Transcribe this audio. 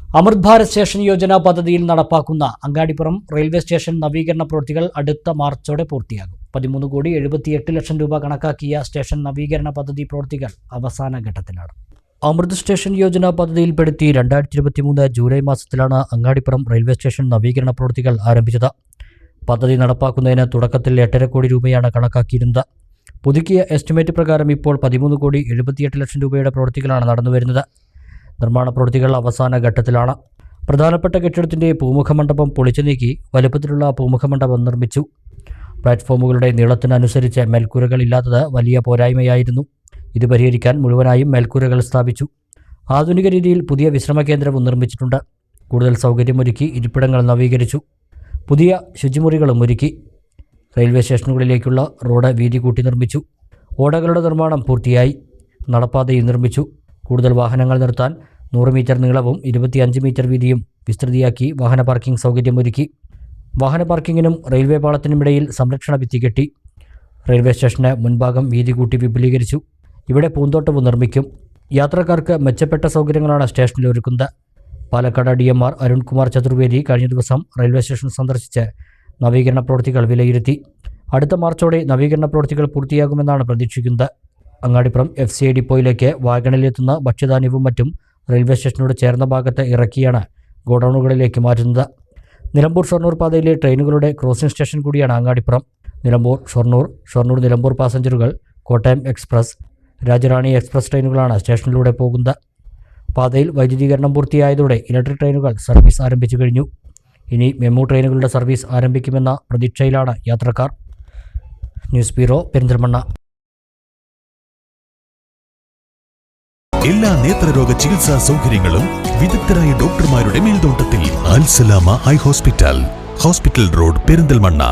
അമൃത് Bharat station Yojana പദ്ധതിയിൽ നടപ്പാക്കുന്ന Angadipuram railway station നവീകരണ പ്രവൃത്തികൾ അടുത്ത മാർച്ചോടെ പൂർത്തിയാകും. 13,78,00,000 രൂപ കണക്കാക്കിയ സ്റ്റേഷൻ നവീകരണ പദ്ധതി പ്രവൃത്തികൾ അവസാന ഘട്ടത്തിലാണ്. അമൃത് സ്റ്റേഷൻ യോജന പദ്ധതിയിൽപ്പെടുത്തി 2023 ജൂലൈ മാസത്തിലാണ് അങ്ങാടിപ്പുറം റെയിൽവേ സ്റ്റേഷൻ നവീകരണ പ്രവൃത്തികൾ ആരംഭിച്ചത്. പദ്ധതി നടപ്പാക്കുന്നതിന് തുടക്കത്തിൽ 8.5 കോടി രൂപയാണ് കണക്കാക്കിയിരുന്നത്. പുതുക്കിയ എസ്റ്റിമേറ്റ് പ്രകാരം ഇപ്പോൾ 13,78,00,000 രൂപയുടെ പ്രവൃത്തികളാണ് നടന്നുവരുന്നത്. നിർമ്മാണ പ്രവൃത്തികൾ അവസാന ഘട്ടത്തിലാണ്. പ്രധാനപ്പെട്ട കെട്ടിടത്തിൻ്റെ പൂമുഖ മണ്ഡപം പൊളിച്ചു നീക്കി വലുപ്പത്തിലുള്ള പൂമുഖ മണ്ഡപം നിർമ്മിച്ചു. പ്ലാറ്റ്ഫോമുകളുടെ നീളത്തിനനുസരിച്ച് മേൽക്കൂരകൾ ഇല്ലാത്തത് വലിയ പോരായ്മയായിരുന്നു. ഇത് പരിഹരിക്കാൻ മുഴുവനായും മേൽക്കൂരകൾ സ്ഥാപിച്ചു. ആധുനിക രീതിയിൽ പുതിയ വിശ്രമ കേന്ദ്രവും നിർമ്മിച്ചിട്ടുണ്ട്. കൂടുതൽ സൗകര്യമൊരുക്കി ഇരിപ്പിടങ്ങൾ നവീകരിച്ചു. പുതിയ ശുചിമുറികളും ഒരുക്കി. റെയിൽവേ സ്റ്റേഷനുകളിലേക്കുള്ള റോഡ് വീതി കൂട്ടി നിർമ്മിച്ചു. ഓടകളുടെ നിർമ്മാണം പൂർത്തിയായി. നടപ്പാതയും നിർമ്മിച്ചു. കൂടുതൽ വാഹനങ്ങൾ നിർത്താൻ 100 മീറ്റർ നീളവും 25 മീറ്റർ വീതിയും വിസ്തൃതിയാക്കി വാഹന പാർക്കിംഗ് സൗകര്യമൊരുക്കി. വാഹന പാർക്കിങ്ങിനും റെയിൽവേ പാളത്തിനുമിടയിൽ സംരക്ഷണ ഭിത്തി കെട്ടി. റെയിൽവേ സ്റ്റേഷന് മുൻഭാഗം വീതി കൂട്ടി വിപുലീകരിച്ചു. ഇവിടെ പൂന്തോട്ടവും നിർമ്മിക്കും. യാത്രക്കാർക്ക് മെച്ചപ്പെട്ട സൗകര്യങ്ങളാണ് സ്റ്റേഷനിൽ ഒരുക്കുന്നത്. പാലക്കാട് DMR അരുൺകുമാർ ചതുർവേദി കഴിഞ്ഞ ദിവസം റെയിൽവേ സ്റ്റേഷൻ സന്ദർശിച്ച് നവീകരണ പ്രവൃത്തികൾ വിലയിരുത്തി. അടുത്ത മാർച്ചോടെ നവീകരണ പ്രവൃത്തികൾ പൂർത്തിയാകുമെന്നാണ് പ്രതീക്ഷിക്കുന്നത്. അങ്ങാടിപ്പുറം FCI ഡിപ്പോയിലേക്ക് വാഗണിലെത്തുന്ന ഭക്ഷ്യധാന്യവും മറ്റും റെയിൽവേ സ്റ്റേഷനോട് ചേർന്ന ഭാഗത്ത് ഇറക്കിയാണ് ഗോഡൌണുകളിലേക്ക് മാറ്റുന്നത്. നിലമ്പൂർ-ഷൊർണൂർ പാതയിലെ ട്രെയിനുകളുടെ ക്രോസിംഗ് സ്റ്റേഷൻ കൂടിയാണ് അങ്ങാടിപ്പുറം. നിലമ്പൂർ നിലമ്പൂർ പാസഞ്ചറുകൾ, കോട്ടയം എക്സ്പ്രസ്, രാജറാണി എക്സ്പ്രസ് ട്രെയിനുകളാണ് സ്റ്റേഷനിലൂടെ പോകുന്നത്. പാതയിൽ വൈദ്യുതീകരണം പൂർത്തിയായതോടെ ഇലക്ട്രിക് ട്രെയിനുകൾ സർവീസ് ആരംഭിച്ചു കഴിഞ്ഞു. ഇനി മെമു ട്രെയിനുകളുടെ സർവീസ് ആരംഭിക്കുമെന്ന പ്രതീക്ഷയിലാണ് യാത്രക്കാർ. News bureau, Perinthalmanna. എല്ലാ നേത്രരോഗ ചികിത്സാ സൗകര്യങ്ങളും വിദഗ്ധരായ ഡോക്ടർമാരുടെ മേൽനോട്ടത്തിൽ. അൽ സലാമ ഐ ഹോസ്പിറ്റൽ റോഡ്, പെരിന്തൽമണ്ണ.